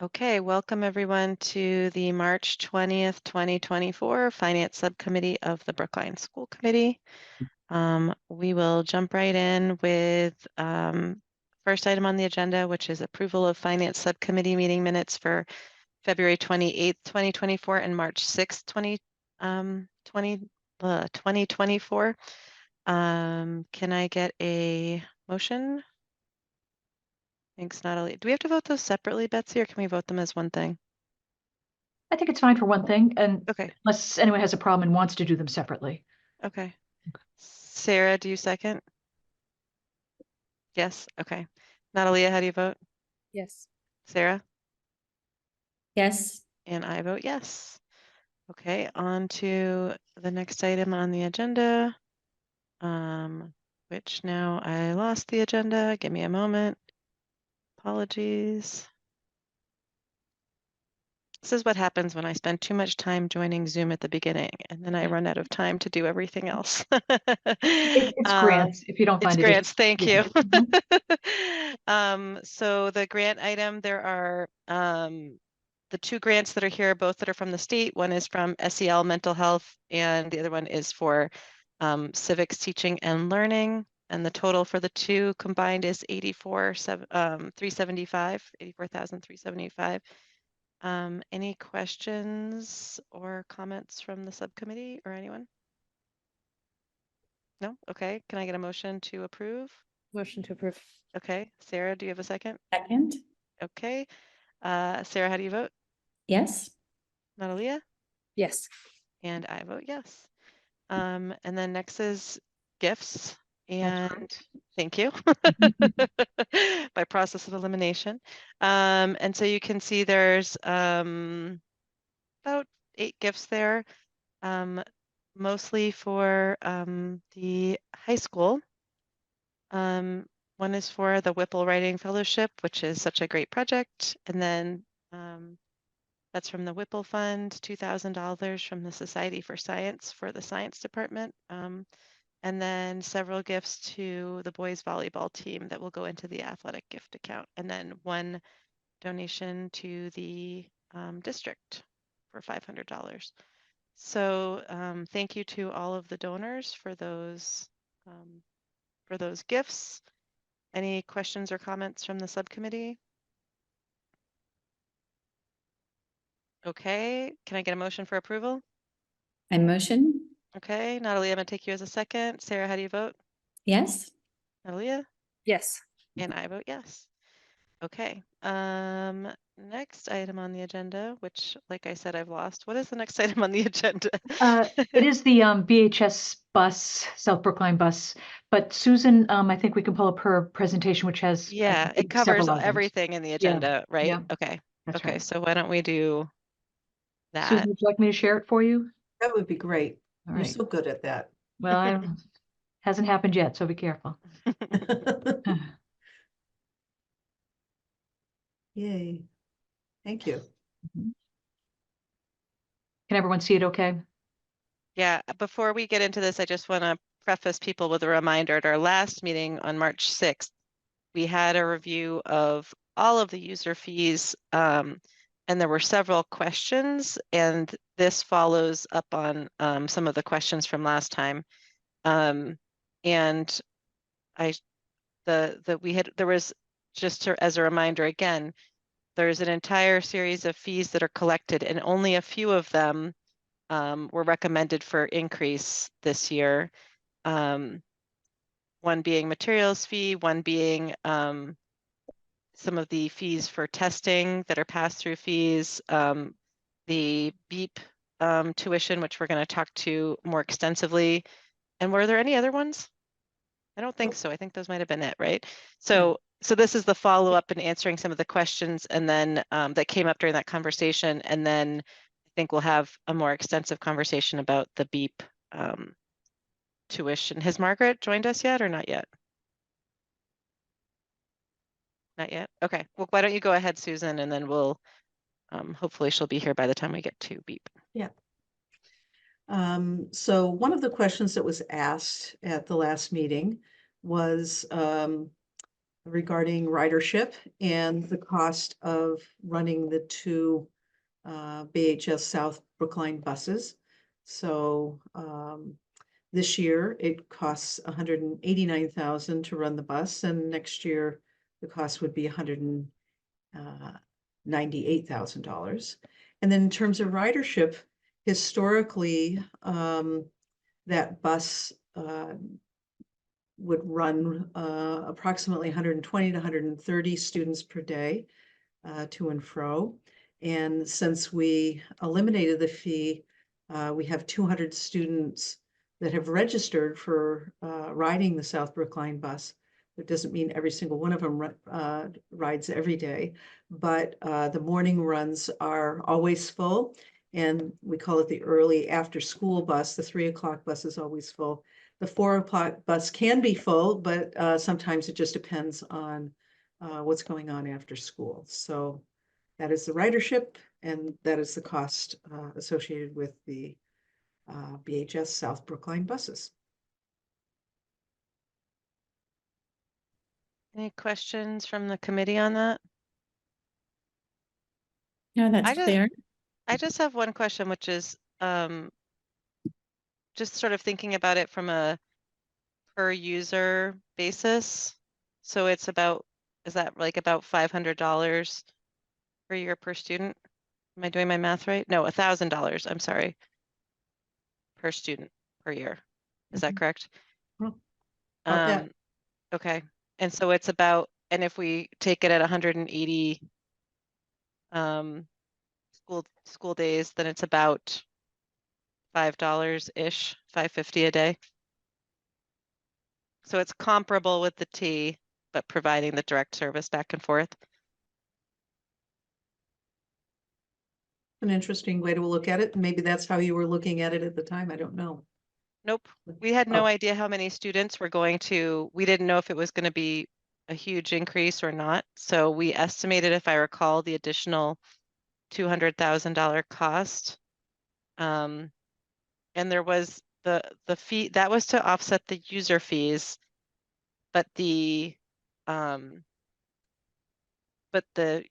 Okay, welcome everyone to the March 20th, 2024 Finance Subcommittee of the Brookline School Committee. We will jump right in with first item on the agenda, which is approval of Finance Subcommittee meeting minutes for February 28th, 2024 and March 6th, 2024. Can I get a motion? Thanks, Natalie. Do we have to vote those separately, Betsy, or can we vote them as one thing? I think it's fine for one thing, and Okay, unless anyone has a problem and wants to do them separately. okay. Sarah, do you second? Yes, okay. Natalia, how do you vote? Yes. Sarah? Yes. And I vote yes. Okay, on to the next item on the agenda, which now I lost the agenda. Give me a moment. Apologies. This is what happens when I spend too much time joining Zoom at the beginning, and then I run out of time to do everything else. It's grants, if you don't It's find grants, thank you. Mhm. So the grant item, there are the two grants that are here, both that are from the state. One is from SEL Mental Health, and the other one is for civics teaching and learning. And the total for the two combined is 84,375. Any questions or comments from the subcommittee or anyone? No? Okay. Can I get a motion to approve? Motion to approve. Okay. Sarah, do you have a second? Second. Okay. Sarah, how do you vote? Yes. Natalia? Yes. And I vote yes. And then next is gifts. That's And thank you by process of elimination. And so you can see there's about 8 gifts there, mostly for the high school. One is for the Whipple Writing Fellowship, which is such a great project. And then that's from the Whipple Fund, $2,000 from the Society for Science for the science department. And then several gifts to the boys volleyball team that will go into the athletic gift account. And then one donation to the district for $500. So thank you to all of the donors for those gifts. Any questions or comments from the subcommittee? Okay, can I get a motion for approval? I motion. Okay, Natalia, I'm gonna take you as a second. Sarah, how do you vote? Yes. Natalia? Yes. And I vote yes. Okay, next item on the agenda, which like I said, I've lost. What is the next item on the agenda? It is the BHS bus, South Brookline bus, but Susan, I think we can pull up her presentation, which has Yeah, it covers several items. everything in the agenda, right? Yeah, Okay, that's okay, right. so why don't we do that? Susan, would you like me to share it for you? That would be great. All You're right. so good at that. Well, hasn't happened yet, so be careful. Yay. Thank you. Can everyone see it okay? Yeah, before we get into this, I just want to preface people with a reminder. At our last meeting on March 6th, we had a review of all of the user fees, and there were several questions, and this follows up on some of the questions from last time. And there was, just as a reminder again, there's an entire series of fees that are collected, and only a few of them were recommended for increase this year. One being materials fee, one being some of the fees for testing that are pass-through fees, the BEEP tuition, which we're going to talk to more extensively. And were there any other ones? I don't think so. I think those might have been it, right? So this is the follow-up and answering some of the questions and then that came up during that conversation. And then I think we'll have a more extensive conversation about the BEEP tuition. Has Margaret joined us yet or not yet? Not yet. Okay. Well, why don't you go ahead, Susan, and then we'll hopefully she'll be here by the time we get to BEEP. Yeah. So one of the questions that was asked at the last meeting was regarding ridership and the cost of running the two BHS South Brookline buses. So this year it costs $189,000 to run the bus, and next year the cost would be $198,000. And then in terms of ridership, historically, that bus would run approximately 120 to 130 students per day to and fro. And since we eliminated the fee, we have 200 students that have registered for riding the South Brookline bus. It doesn't mean every single one of them rides every day, but the morning runs are always full. And we call it the early after school bus. The 3 o'clock bus is always full. The 4 o'clock bus can be full, but sometimes it just depends on what's going on after school. So that is the ridership, and that is the cost associated with the BHS South Brookline buses. Any questions from the committee on that? No, that's I just- clear. I just have one question, which is just sort of thinking about it from a per user basis. So it's about, is that like about $500 per year per student? Am I doing my math right? No, $1,000, I'm sorry, per student per year. Is that Mhm. correct? Well, about that. Okay, and so it's about, and if we take it at 180 school days, then it's about $5-ish, $5.50 a day. So it's comparable with the T, but providing the direct service back and forth. An interesting way to look at it. Maybe that's how you were looking at it at the time. I don't know. Nope, we had no Oh. idea how many students were going to, we didn't know if it was going to be a huge increase or not. So we estimated, if I recall, the additional $200,000 cost. And there was the fee, that was to offset the user fees, but the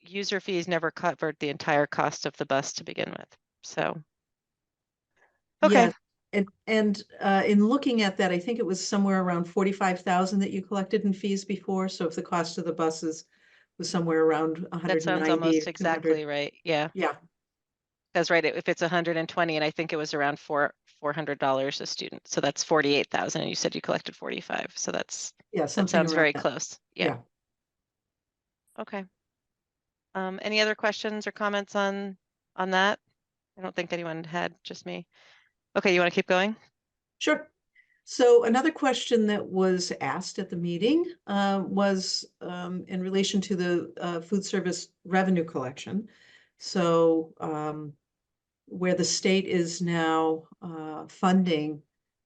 user fees never covered the entire cost of the bus to begin with. So, okay. Yeah, and in looking at that, I think it was somewhere around 45,000 that you collected in fees before. So if the cost of the buses was somewhere around That sounds 190 almost or exactly 200. right. Yeah, Yeah, that's right. If it's 120, and I think it was around $400 a student. So that's 48,000, and you said you collected 45. So yeah, that something sounds around very that. close. Yeah. Yeah. Okay. Any other questions or comments on that? I don't think anyone had, just me. Okay, you want to keep going? Sure. So another question that was asked at the meeting was in relation to the food service revenue collection. So where the state is now funding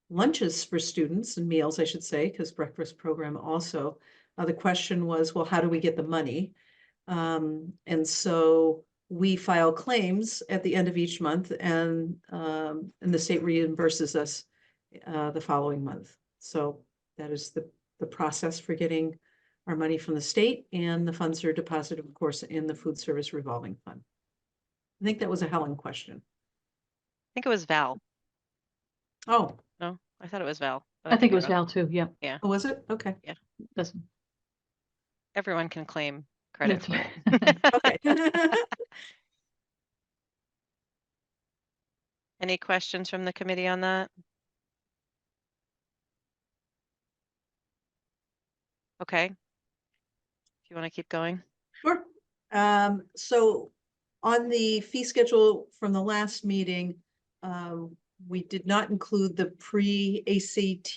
lunches for students and meals, I should say, because breakfast program also. The question was, well, how do we get the money? And so we file claims at the end of each month, and the state reimburses us the following month. So that is the process for getting our money from the state, and the funds are deposited, of course, in the food service revolving fund. I think that was a Helen question. I think it was Val. Oh, No, I thought it was Val. but I think could it be was wrong. Val too, yeah. Yeah, was it? Okay. That's everyone can claim credit that's for right. it. Okay. Any questions from the committee on that? Okay. If you want to keep going. Sure. So on the fee schedule from the last meeting, we did not include the pre-ACT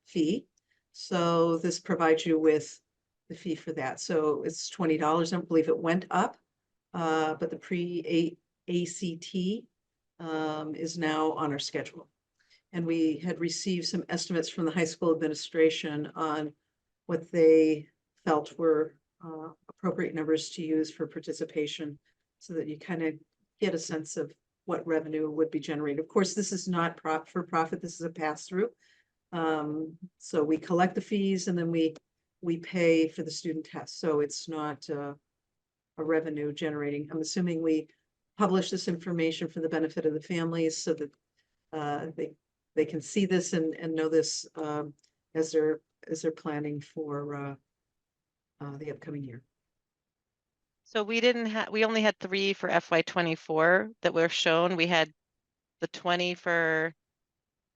fee. So this provides you with the fee for that. So it's $20. I don't believe it went up, but the pre-ACT is now on our schedule. And we had received some estimates from the high school administration on what they felt were appropriate numbers to use for participation, so that you kind of get a sense of what revenue would be generated. Of course, this is not for profit, this is a pass through. So we collect the fees, and then we we pay for the student test, so it's not a revenue generating. I'm assuming we publish this information for the benefit of the families so that they can see this and know this as they're planning for the upcoming year. So we only had 3 for FY24 that were shown. We had the 20 for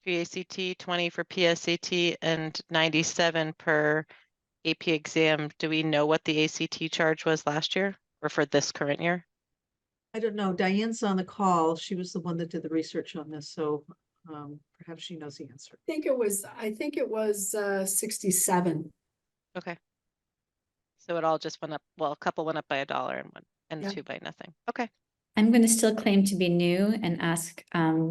pre-ACT, 20 for PSAT, and 97 per AP exam. Do we know what the ACT charge was last year or for this current year? I don't know. Diane's on the call. She was the one that did the research on this, so perhaps she knows the answer. I think it was 67. Okay. So it all just went up. Well, a couple went up by $1 and Yeah. 2 by nothing. Okay. I'm going to still claim to be new and ask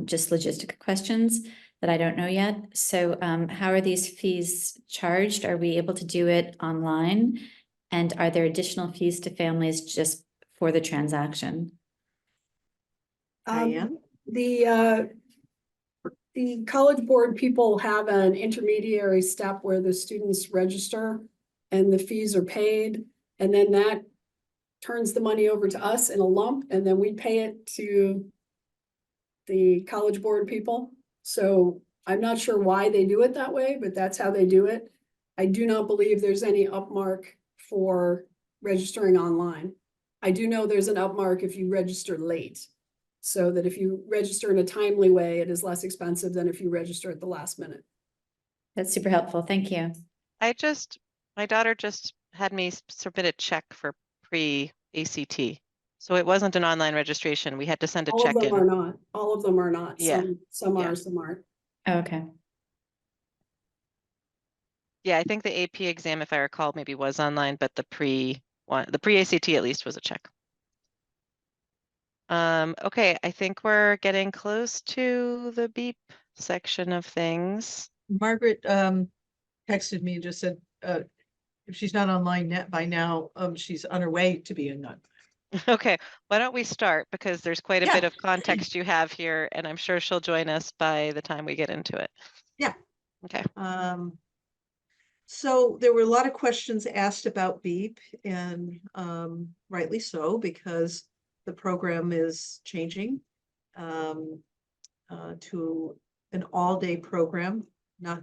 just logistic questions that I don't know yet. So how are these fees charged? Are we able to do it online? And are there additional fees to families just for the transaction? Diane? The College Board people have an intermediary step where the students register and the fees are paid, and then that turns the money over to us in a lump, and then we pay it to the College Board people. So I'm not sure why they do it that way, but that's how they do it. I do not believe there's any upmark for registering online. I do know there's an upmark if you register late. So that if you register in a timely way, it is less expensive than if you register at the last minute. That's super helpful. Thank you. My daughter just had me submit a check for pre-ACT. So it wasn't an online registration. We had to send a All check of them in. are not. All of them are not. Yeah. Some Yeah. are, some aren't. Oh, okay. Yeah, I think the AP exam, if I recall, maybe was online, but the pre-ACT at least was a check. Okay, I think we're getting close to the beep section of things. Margaret texted me and just said if she's not online by now, she's on her way to being on. Okay, why don't we start, because there's quite a Yeah. bit of context you have here, and I'm sure she'll join us by the time we get into it. Yeah. Okay. So there were a lot of questions asked about BEEP, and rightly so, because the program is changing to an all-day program, not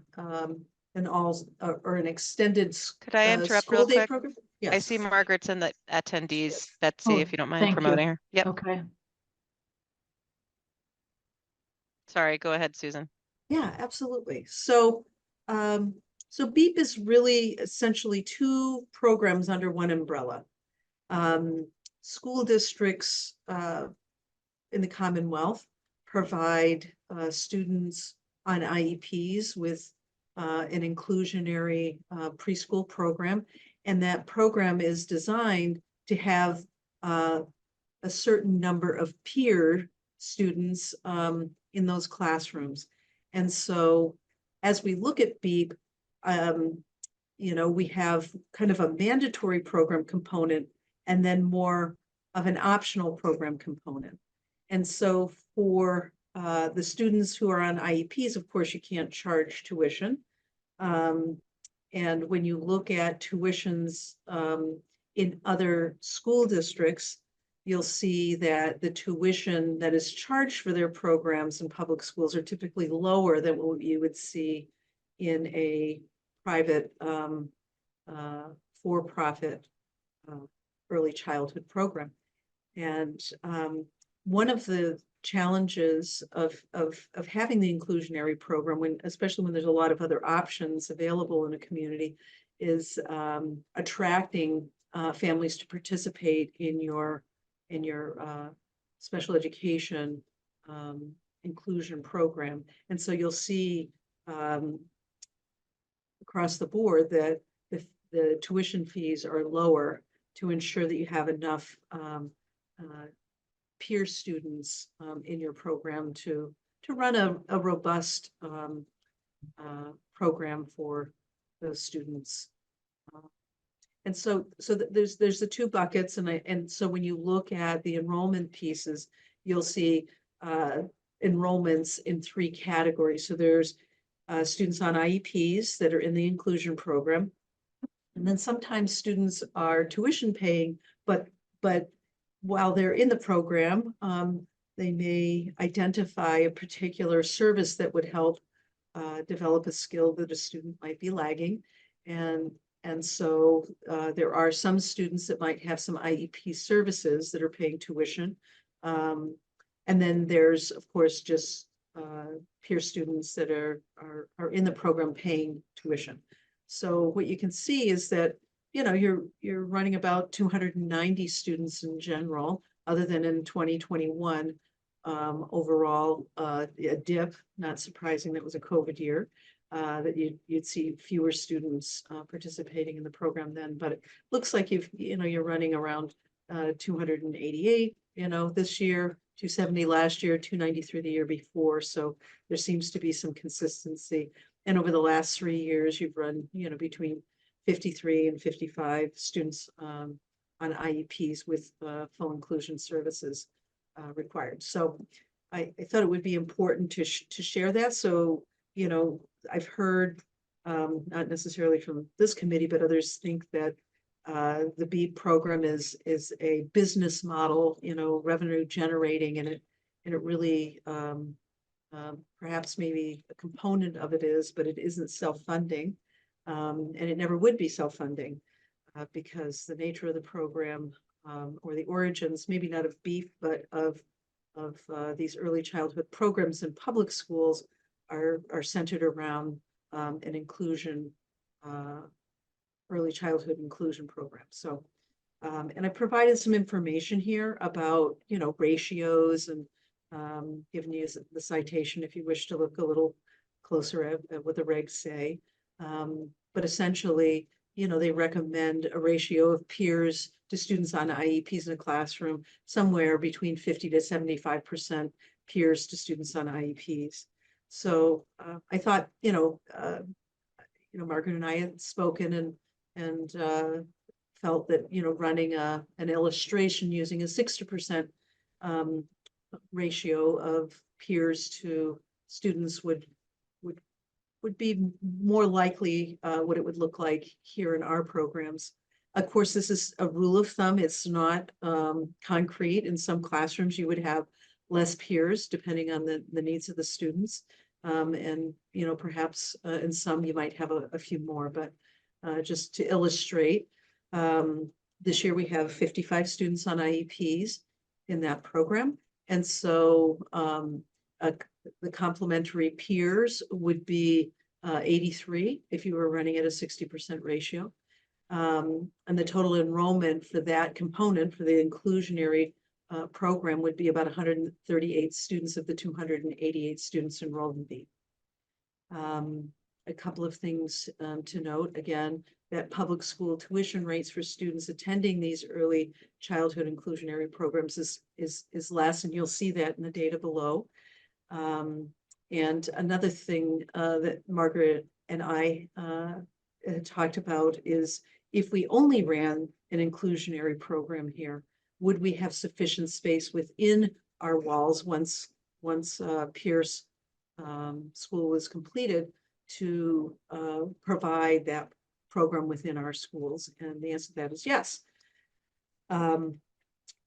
an all or an extended Could I interrupt school real day quick? program. I Yes. see Margaret's in the attendees. Betsy, Oh, if you don't mind thank you. promoting her. Yep. Okay. Sorry, go ahead, Susan. Yeah, absolutely. So BEEP is really essentially 2 programs under one umbrella. School districts in the Commonwealth provide students on IEPs with an inclusionary preschool program, and that program is designed to have a certain number of peer students in those classrooms. And so as we look at BEEP, we have kind of a mandatory program component and then more of an optional program component. And so for the students who are on IEPs, of course, you can't charge tuition. And when you look at tuitions in other school districts, you'll see that the tuition that is charged for their programs in public schools are typically lower than what you would see in a private for-profit early childhood program. And one of the challenges of having the inclusionary program, especially when there's a lot of other options available in a community, is attracting families to participate in your special education inclusion program. And so you'll see across the board that the tuition fees are lower to ensure that you have enough peer students in your program to run a robust program for those students. And so there's the 2 buckets, and so when you look at the enrollment pieces, you'll see enrollments in 3 categories. So there's students on IEPs that are in the inclusion program. And then sometimes students are tuition paying, but while they're in the program, they may identify a particular service that would help develop a skill that a student might be lagging. And so there are some students that might have some IEP services that are paying tuition. And then there's, of course, just peer students that are in the program paying tuition. So what you can see is that, you know, you're running about 290 students in general, other than in 2021. Overall, a dip, not surprising, that was a COVID year, that you'd see fewer students participating in the program then, but it looks like you're running around 288, this year, 270 last year, 293 the year before. So there seems to be some consistency. And over the last 3 years, you've run, between 53 and 55 students on IEPs with full inclusion services required. So I thought it would be important to share that. So, I've heard, not necessarily from this committee, but others think that the BEAD program is a business model, revenue generating, and it really perhaps maybe a component of it is, but it isn't self-funding, and it never would be self-funding because the nature of the program or the origins, maybe not of BEAD, but of these early childhood programs in public schools are centered around an inclusion, early childhood inclusion program. So, and I provided some information here about, ratios and giving you the citation if you wish to look a little closer at what the regs say. But essentially, they recommend a ratio of peers to students on IEPs in a classroom, somewhere between 50 to 75% peers to students on IEPs. So I thought, Margaret and I had spoken and felt that, running an illustration using a 60% ratio of peers to students would be more likely what it would look like here in our programs. Of course, this is a rule of thumb. It's not concrete. In some classrooms, you would have less peers depending on the needs of the students. And, perhaps in some you might have a few more, but just to illustrate, this year we have 55 students on IEPs in that program. And so the complementary peers would be 83 if you were running at a 60% ratio. And the total enrollment for that component, for the inclusionary program, would be about 138 students of the 288 students enrolled in BEAD. A couple of things to note, again, that public school tuition rates for students attending these early childhood inclusionary programs is less, and you'll see that in the data below. And another thing that Margaret and I talked about is, if we only ran an inclusionary program here, would we have sufficient space within our walls once Pierce school was completed to provide that program within our schools? And the answer to that is yes.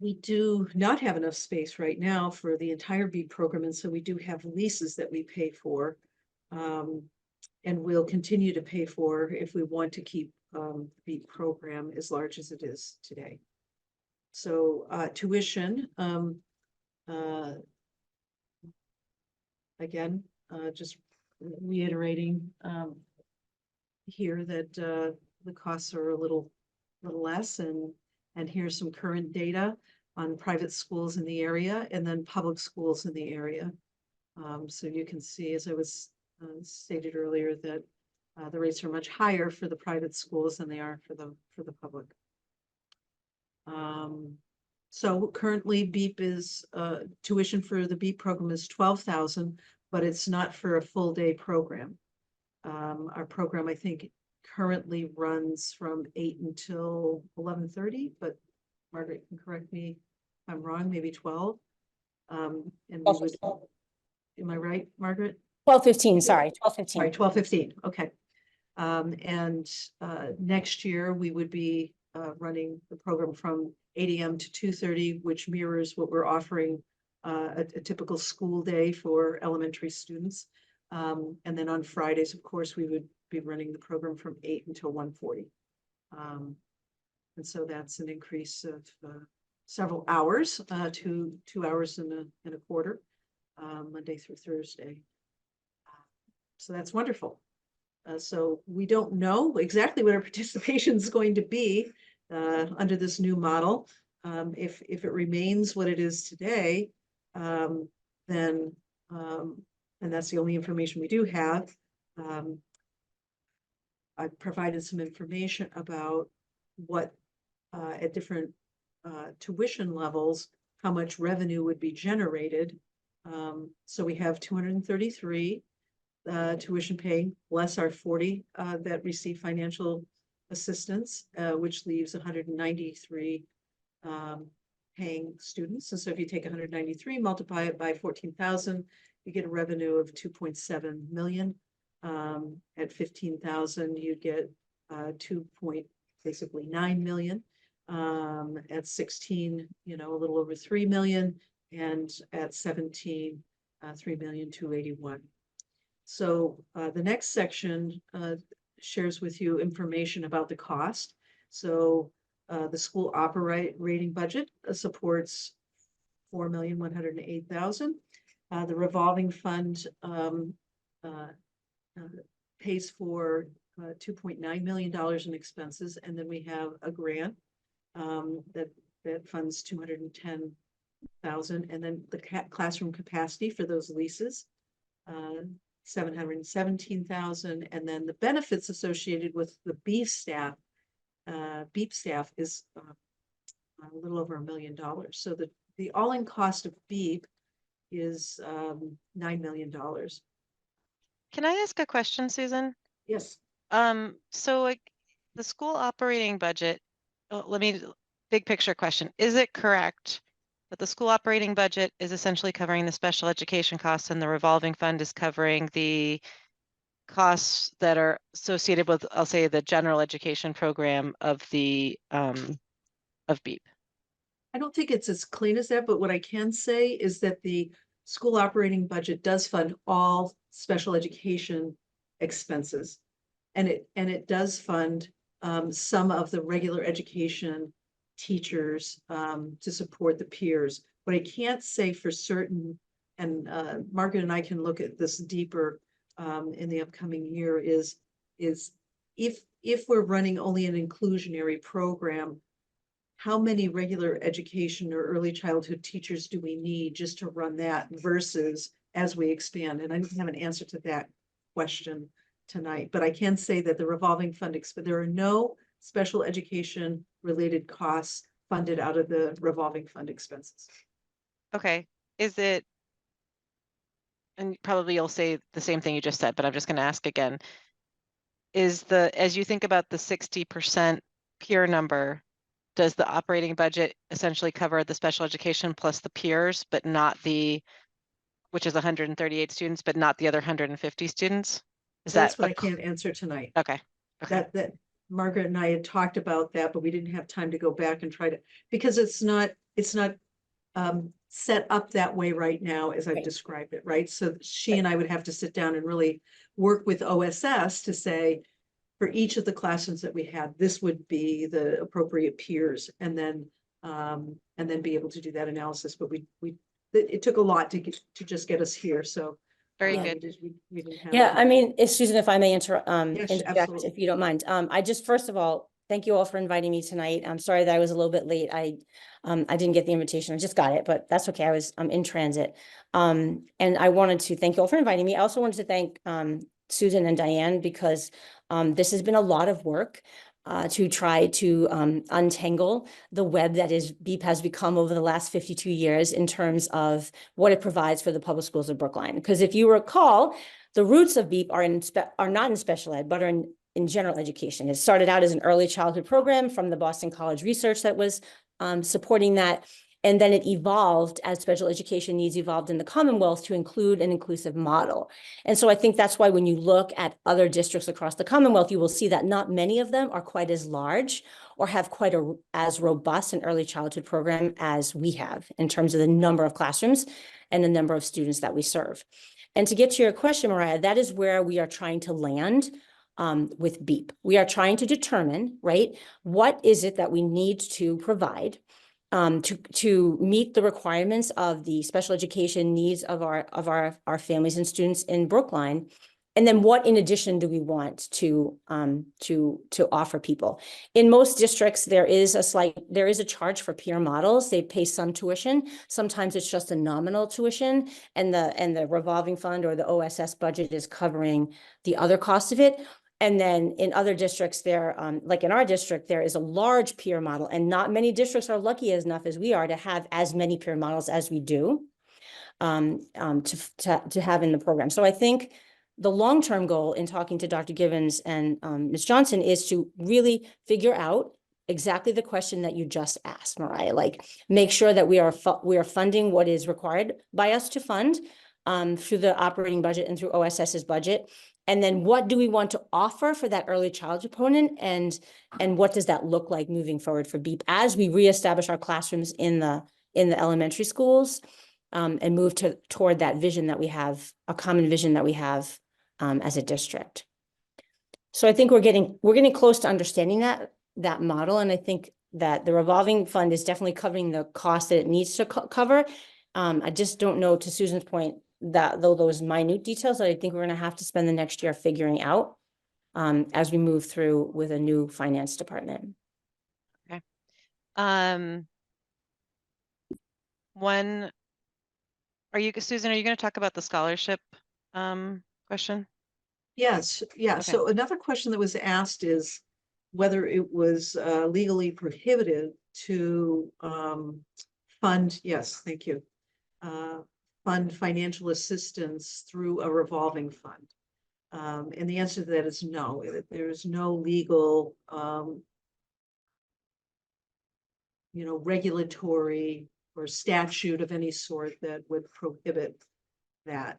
We do not have enough space right now for the entire BEAD program, and so we do have leases that we pay for, and we'll continue to pay for if we want to keep the BEAD program as large as it is today. So tuition, again, just reiterating here that the costs are a little less, and here's some current data on private schools in the area and then public schools in the area. So you can see, as I was stated earlier, that the rates are much higher for the private schools than they are for the public. So currently BEAP is tuition for the BEAP program is $12,000, but it's not for a full day program. Our program, I think, currently runs from 8 until 11:30, but Margaret can correct me if I'm wrong, maybe 12. And we would, am I right, Margaret? 12:15, sorry, 12:15. Sorry, 12:15, okay. Next year, we would be running the program from 8 a.m. to 2:30, which mirrors what we're offering a typical school day for elementary students. And then on Fridays, of course, we would be running the program from 8 until 1:40. And so that's an increase of several hours to 2 hours and a quarter, Monday through Thursday. So that's wonderful. So we don't know exactly what our participation is going to be under this new model. If it remains what it is today, then and that's the only information we do have. I've provided some information about what at different tuition levels, how much revenue would be generated. So we have 233 tuition paying, less our 40 that receive financial assistance, which leaves 193 paying students. And so if you take 193, multiply it by 14,000, you get a revenue of 2.7 million. At 15,000, you get basically 9 million. At 16, a little over 3 million, and at 17, 3,281,000. So the next section shares with you information about the cost. So the school operating budget supports 4,108,000. The revolving fund pays for $2.9 million in expenses, and then we have a grant that funds 210,000, and then the classroom capacity for those leases, 717,000, and then the benefits associated with the BEEP staff is a little over $1 million. So the all-in cost of BEEP is $9 million. Can I ask a question, Susan? Yes. So like the school operating budget, big picture question. Is it correct that the school operating budget is essentially covering the special education costs and the revolving fund is covering the costs that are associated with, I'll say, the general education program of the of BEEP? I don't think it's as clean as that, but what I can say is that the school operating budget does fund all special education expenses. And it does fund some of the regular education teachers to support the peers. What I can't say for certain, and Margaret and I can look at this deeper in the upcoming year, is if we're running only an inclusionary program, how many regular education or early childhood teachers do we need just to run that versus as we expand? And I don't have an answer to that question tonight, but I can say that the revolving fund, there are no special education related costs funded out of the revolving fund expenses. Okay, is it, and probably you'll say the same thing you just said, but I'm just going to ask again. As you think about the 60% peer number, does the operating budget essentially cover the special education plus the peers, but not which is 138 students, but not the other 150 students? That's what I can't answer tonight. Okay. That Margaret and I had talked about that, but we didn't have time to go back and try to, because it's not set up that way right now as I've described it, right? So she and I would have to sit down and really work with OSS to say, for each of the classrooms that we had, this would be the appropriate peers, and then be able to do that analysis. But it took a lot to just get us here. So very good. We didn't have Yeah, I mean, Susan, if I may interject, absolutely. if you don't mind. I just, first of all, thank you all for inviting me tonight. I'm sorry that I was a little bit late. I didn't get the invitation. I just got it, but that's okay. I'm in transit. And I wanted to thank you all for inviting me. I also wanted to thank Susan and Diane, because this has been a lot of work to try to untangle the web that BEEP has become over the last 52 years in terms of what it provides for the public schools of Brookline. Because if you recall, the roots of BEEP are not in special ed, but are in general education. It started out as an early childhood program from the Boston College research that was supporting that. And then it evolved as special education needs evolved in the Commonwealth to include an inclusive model. And so I think that's why when you look at other districts across the Commonwealth, you will see that not many of them are quite as large or have quite as robust an early childhood program as we have in terms of the number of classrooms and the number of students that we serve. And to get to your question, Mariah, that is where we are trying to land with BEEP. We are trying to determine, right, what is it that we need to provide to meet the requirements of the special education needs of our families and students in Brookline. And then what in addition do we want to offer people? In most districts, there is a charge for peer models. They pay some tuition. Sometimes it's just a nominal tuition, and the revolving fund or the OSS budget is covering the other cost of it. And then in other districts, like in our district, there is a large peer model, and not many districts are lucky enough as we are to have as many peer models as we do to have in the program. So I think the long-term goal in talking to Dr. Gibbons and Ms. Johnson is to really figure out exactly the question that you just asked, Mariah, like make sure that we are funding what is required by us to fund through the operating budget and through OSS's budget. And then what do we want to offer for that early childhood component, and what does that look like moving forward for BEEP as we reestablish our classrooms in the elementary schools and move toward that vision that we have, a common vision that we have as a district. So I think we're getting close to understanding that model, and I think that the revolving fund is definitely covering the cost that it needs to cover. I just don't know, to Susan's point, that those minute details that I think we're going to have to spend the next year figuring out as we move through with a new finance department. Okay. Susan, are you going to talk about the scholarship question? Yes, yeah. Okay. So another question that was asked is whether it was legally prohibited to fund, yes, thank you, fund financial assistance through a revolving fund. And the answer to that is no. There is no legal, regulatory or statute of any sort that would prohibit that.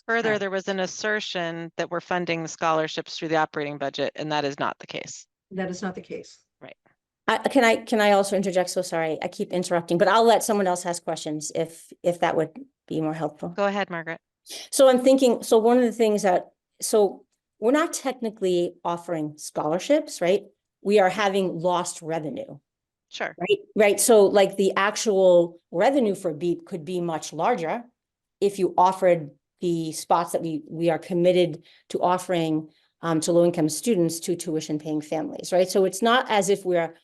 Further, there was an assertion that we're funding the scholarships through the operating budget, and that is not the case. That is not the case. Right. Can I also interject? So sorry, I keep interrupting, but I'll let someone else ask questions if that would be more helpful. Go ahead, Margaret. So I'm thinking, so one of the things so we're not technically offering scholarships, right? We are having lost revenue. Sure. Right. So like the actual revenue for BEEP could be much larger if you offered the spots that we are committed to offering to low-income students to tuition-paying families, right? So it's not as if we are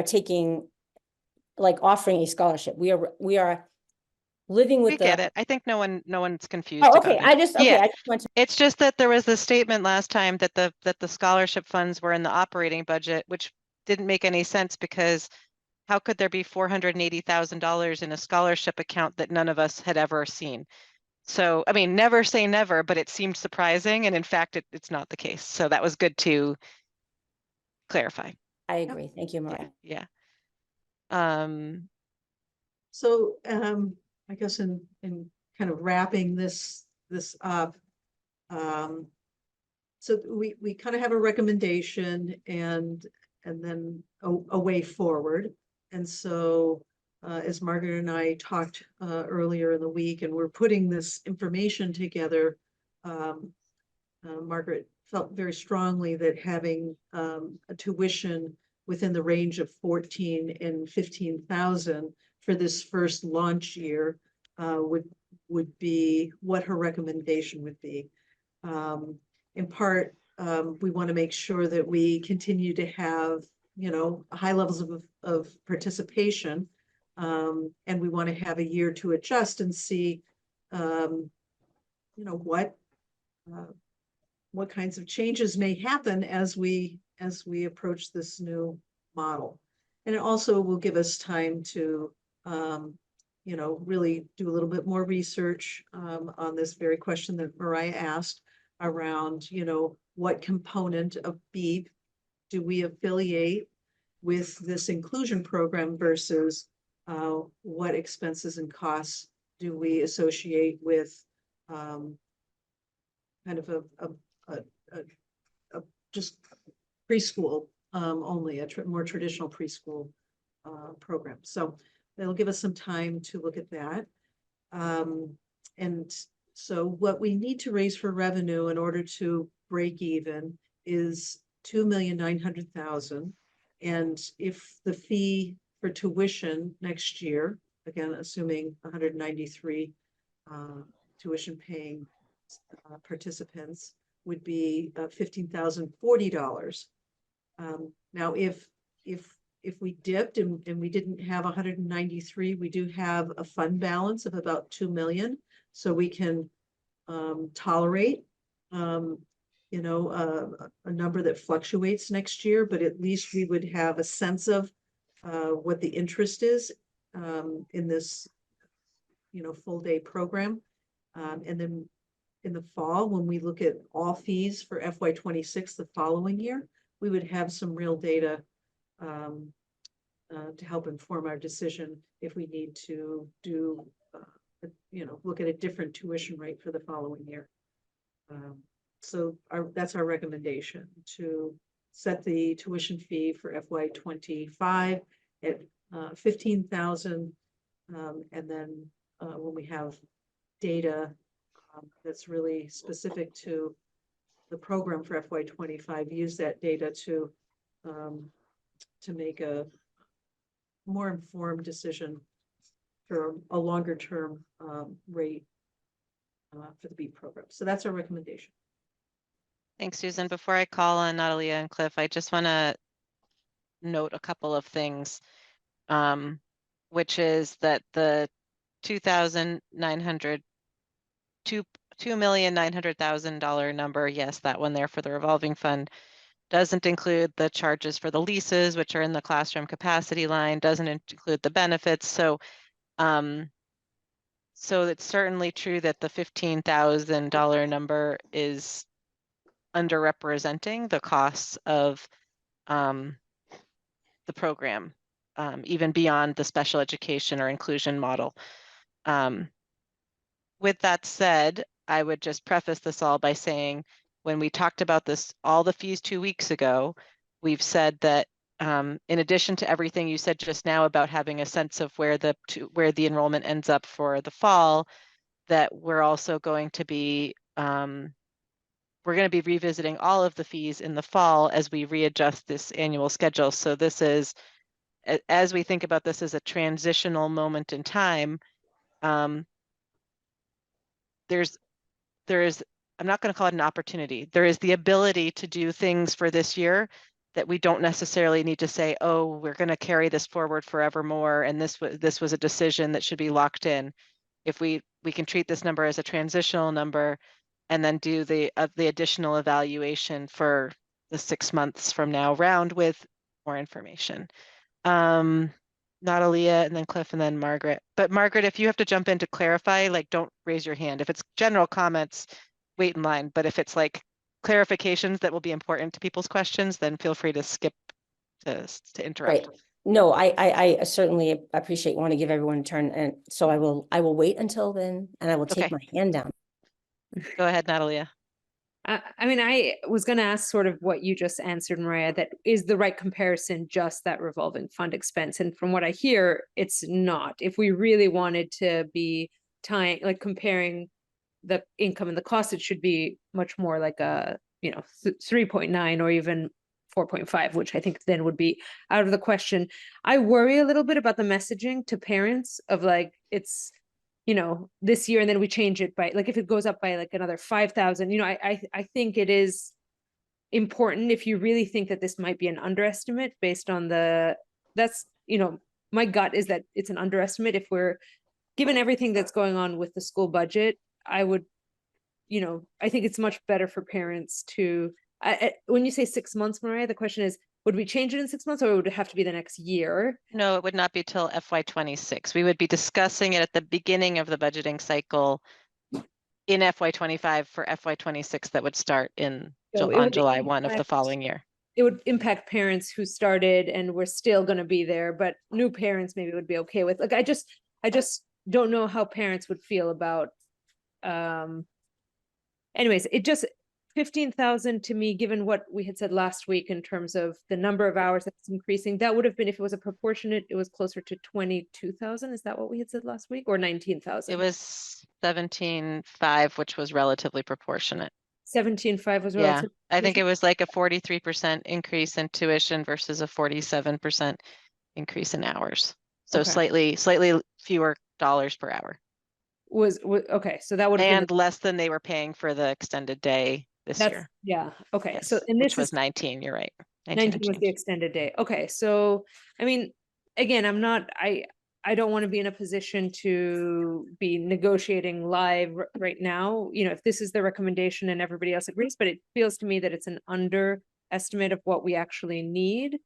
taking, like, offering a scholarship. We are living with We get it. I think no one's confused. Oh, okay. About it. I just want to. It's just that there was a statement last time that the scholarship funds were in the operating budget, which didn't make any sense, because how could there be $480,000 in a scholarship account that none of us had ever seen? So, I mean, never say never, but it seemed surprising. And in fact, it's not the case. So that was good to clarify. I agree. Thank you, Mariah. Yeah. So I guess in kind of wrapping this up, so we kind of have a recommendation and then a way forward. And so as Margaret and I talked earlier in the week, and we're putting this information together, Margaret felt very strongly that having a tuition within the range of 14 and 15,000 for this first launch year would be what her recommendation would be. In part, we want to make sure that we continue to have, high levels of participation, and we want to have a year to adjust and see, what kinds of changes may happen as we approach this new model. And it also will give us time to, really do a little bit more research on this very question that Mariah asked around, what component of BEEP do we affiliate with this inclusion program versus what expenses and costs do we associate with kind of a just preschool only, a more traditional preschool program. So it'll give us some time to look at that. And so what we need to raise for revenue in order to break even is $2,900,000. And if the fee for tuition next year, again, assuming 193 tuition paying participants, would be $15,040. Now, if we dipped and we didn't have 193, we do have a fund balance of about 2 million, so we can tolerate you know, a number that fluctuates next year, but at least we would have a sense of what the interest is in this, you know, full day program. And then in the fall, when we look at all fees for FY26 the following year, we would have some real data to help inform our decision if we need to do, you know, look at a different tuition rate for the following year. So that's our recommendation, to set the tuition fee for FY25 at 15,000, and then when we have data that's really specific to the program for FY25, use that data to make a more informed decision for a longer term rate for the BEAT program. So that's our recommendation. Thanks, Susan. Before I call on Natalia and Cliff, I just want to note a couple of things, which is that the $2,900,000 number, yes, that one there for the revolving fund, doesn't include the charges for the leases, which are in the classroom capacity line, doesn't include the benefits. So it's certainly true that the $15,000 number is underrepresenting the costs of the program, even beyond the special education or inclusion model. With that said, I would just preface this all by saying, when we talked about this, all the fees 2 weeks ago, we've said that in addition to everything you said just now about having a sense of where the enrollment ends up for the fall, that we're also going to be revisiting all of the fees in the fall as we readjust this annual schedule. So this is, as we think about this as a transitional moment in time, there is, I'm not going to call it an opportunity. There is the ability to do things for this year that we don't necessarily need to say, oh, we're going to carry this forward forevermore, and this was a decision that should be locked in. If we can treat this number as a transitional number, and then do the additional evaluation for the 6 months from now round with more information. Natalia, and then Cliff, and then Margaret. But Margaret, if you have to jump in to clarify, like, don't raise your hand. If it's general comments, wait in line. But if it's like clarifications that will be important to people's questions, then feel free to skip to interrupt. Right. No, I certainly appreciate, want to give everyone a turn, and so I will wait until then, and I will take Okay. my hand down. Go ahead, Natalia. I mean, I was going to ask sort of what you just answered, Maria, that is the right comparison just that revolving fund expense. And from what I hear, it's not. If we really wanted to be comparing the income and the cost, it should be much more like a, 3.9 or even 4.5, which I think then would be out of the question. I worry a little bit about the messaging to parents of like, it's, this year, and then we change it by, like, if it goes up by like another 5,000, I think it is important, if you really think that this might be an underestimate based on my gut is that it's an underestimate. If we're given everything that's going on with the school budget, I would, I think it's much better for parents to, when you say 6 months, Maria, the question is, would we change it in 6 months, or would it have to be the next year? No, it would not be till FY26. We would be discussing it at the beginning of the budgeting cycle in FY25 for FY26 that would start on July 1 of the following year. it would impact parents who started and were still going to be there, but new parents maybe would be okay with. Like, I just don't know how parents would feel about. Anyways, it just 15,000 to me, given what we had said last week in terms of the number of hours that's increasing, that would have been, if it was a proportionate, it was closer to 22,000. Is that what we had said last week, or 19,000? It was 17.5, which was relatively proportionate. 17.5 was Yeah, relative. I think it was like a 43% increase in tuition versus a 47% increase in hours. So Okay. slightly fewer dollars per hour. Was okay, so that would have been And less than they were paying for the extended day this that's year. yeah, okay. Yes, So and which this was is 19, you're right. 19 and was the change. extended day. Okay, so I mean, again, I don't want to be in a position to be negotiating live right now. You know, if this is the recommendation and everybody else agrees, but it feels to me that it's an underestimate of what we actually need.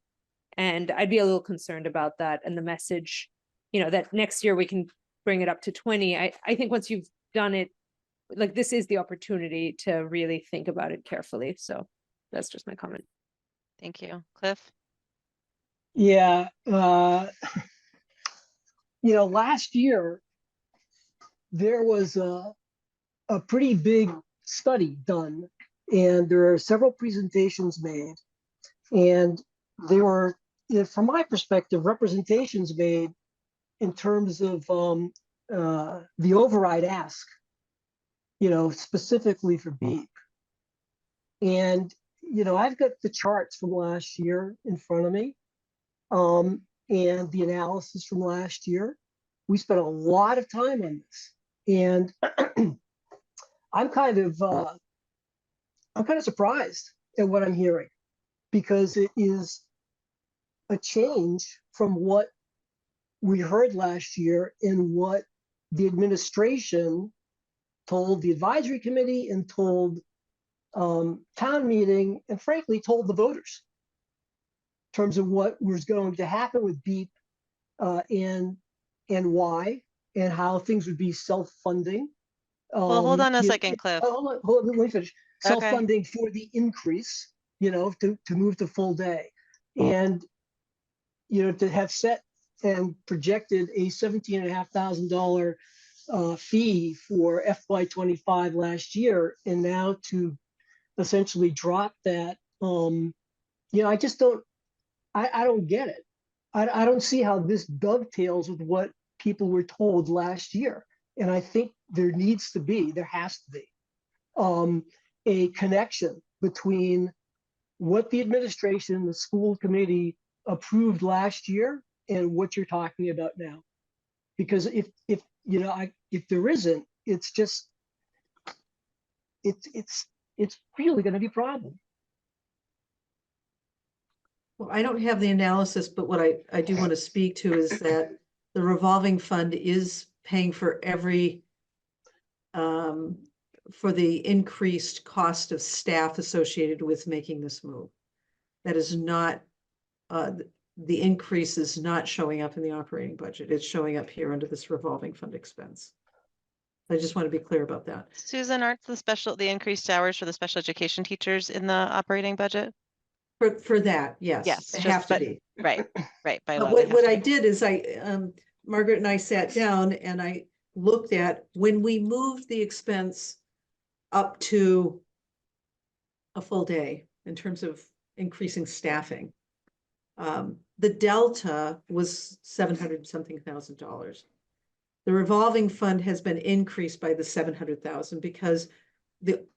And I'd be a little concerned about that and the message, you know, that next year we can bring it up to 20. I think once you've done it, like, this is the opportunity to really think about it carefully. So that's just my comment. Thank you. Cliff? Yeah, last year there was a pretty big study done, and there are several presentations made, and there were, from my perspective, representations made in terms of the override ask, specifically for BEEP. And, I've got the charts from last year in front of me, and the analysis from last year. We spent a lot of time on this, and I'm kind of surprised at what I'm hearing, because it is a change from what we heard last year and what the administration told the advisory committee and told town meeting, and frankly told the voters, in terms of what was going to happen with BEEP, and why, and how things would be self-funding. Well, hold on a second, Cliff. Hold on, let me finish. Okay. Self-funding for the increase, to move to full day. And, to have set and projected a $17,500 fee for FY25 last year, and now to essentially drop that, I just don't, I don't get it. I don't see how this dovetails with what people were told last year. And I think there has to be a connection between what the administration, the school committee approved last year and what you're talking about now. Because if there isn't, it's just, it's really going to be a problem. Well, I don't have the analysis, but what I do want to speak to is that the revolving fund is paying for for the increased cost of staff associated with making this move. That is not, the increase is not showing up in the operating budget. It's showing up here under this revolving fund expense. I just want to be clear about that. Susan, aren't the increased hours for the special education teachers in the operating budget? For that, yes. Yes, They just- have to but- be. Right. By law, What they I have to be. did is Margaret and I sat down and I looked at when we moved the expense up to a full day in terms of increasing staffing. The delta was $700-something thousand. The revolving fund has been increased by the 700,000 because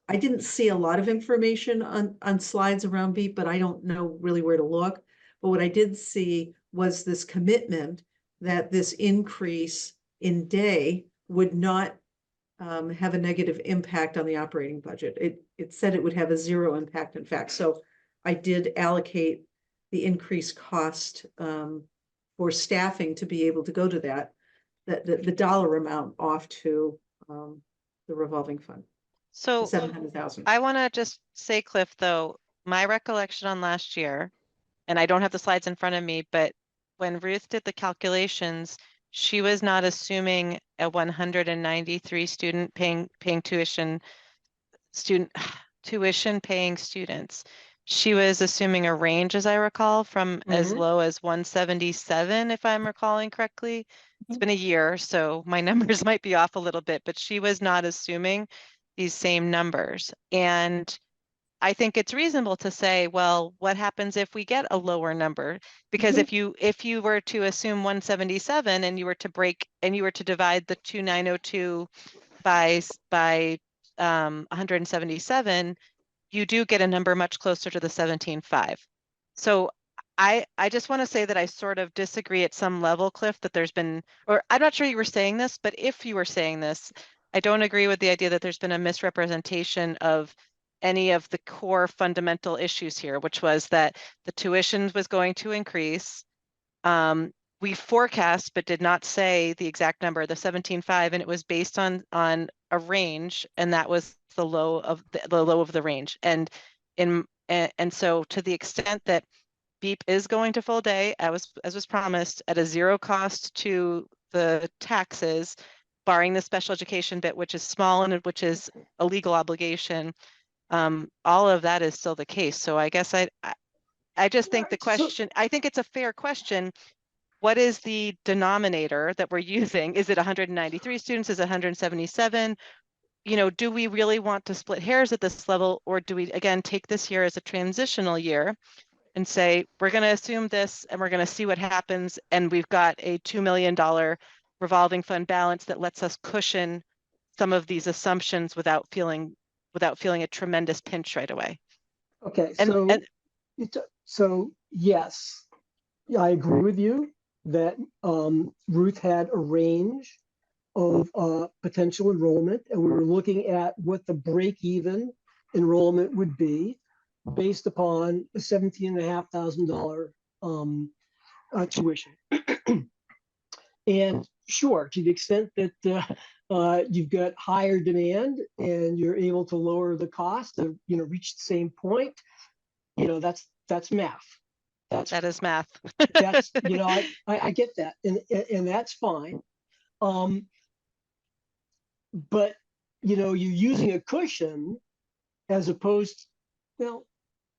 I didn't see a lot of information on slides around BEEP, but I don't know really where to look. But what I did see was this commitment that this increase in day would not have a negative impact on the operating budget. It said it would have a zero impact, in fact. So I did allocate the increased cost for staffing to be able to go to the dollar amount off to the revolving fund. So 700,000. I want to just say, Cliff, though, my recollection on last year, and I don't have the slides in front of me, but when Ruth did the calculations, she was not assuming a 193 student tuition paying students. she was assuming a range, as I recall, from as Mhm. low as 177, if I'm recalling correctly. It's Mhm. been a year, so my numbers might be off a little bit, but she was not assuming these same numbers. And I think it's reasonable to say, well, what happens if we get a lower number? Because if you were to assume 177 and you were to divide the 2902 by 177, you do get a number much closer to the 17.5. So I just want to say that I sort of disagree at some level, Cliff, that there's been, or I'm not sure you were saying this, but if you were saying this, I don't agree with the idea that there's been a misrepresentation of any of the core fundamental issues here, which was that the tuition was going to increase. We forecast, but did not say the exact number, the 17.5, and it was based on a range, and that was the low of the low of the range. And so to the extent that BEEP is going to full day, as was promised, at a zero cost to the taxes, barring the special education bit, which is small and which is a legal obligation, all of that is still the case. So I guess I just think the question, I think it's a fair question. What is the denominator that we're using? Is it 193 students? Is it 177? You know, do we really want to split hairs at this level, or do we again take this year as a transitional year and say we're going to assume this and we're going to see what happens, and we've got a $2 million revolving fund balance that lets us cushion some of these assumptions without feeling a tremendous pinch right away. Okay, And so yes, I agree with you that Ruth had a range of potential enrollment, and we were looking at what the break-even enrollment would be based upon a $17,500 tuition. And sure, to the extent that you've got higher demand and you're able to lower the cost to reach the same point, that's math. that is math. That's I get that, and that's fine. But you're using a cushion as opposed. Well,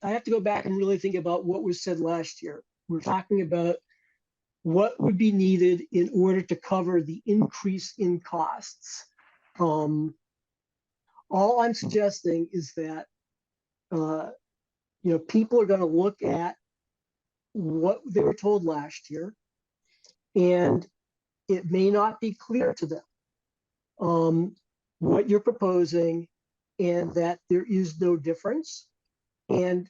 I have to go back and really think about what was said last year. We're talking about what would be needed in order to cover the increase in costs. All I'm suggesting is that people are going to look at what they were told last year, and it may not be clear to them what you're proposing, and that there is no difference. And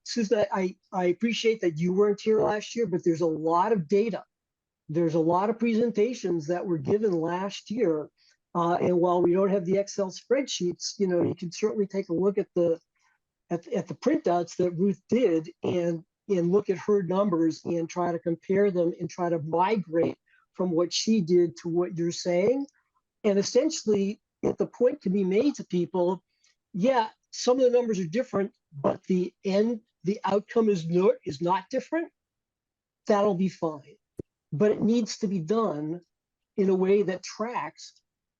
Susan, I appreciate that you weren't here last year, but there's a lot of data. There's a lot of presentations that were given last year. And while we don't have the Excel spreadsheets, you can certainly take a look at the printouts that Ruth did and look at her numbers and try to compare them and try to migrate from what she did to what you're saying. And essentially, if the point can be made to people, yeah, some of the numbers are different, but the outcome is not different, that'll be fine. But it needs to be done in a way that tracks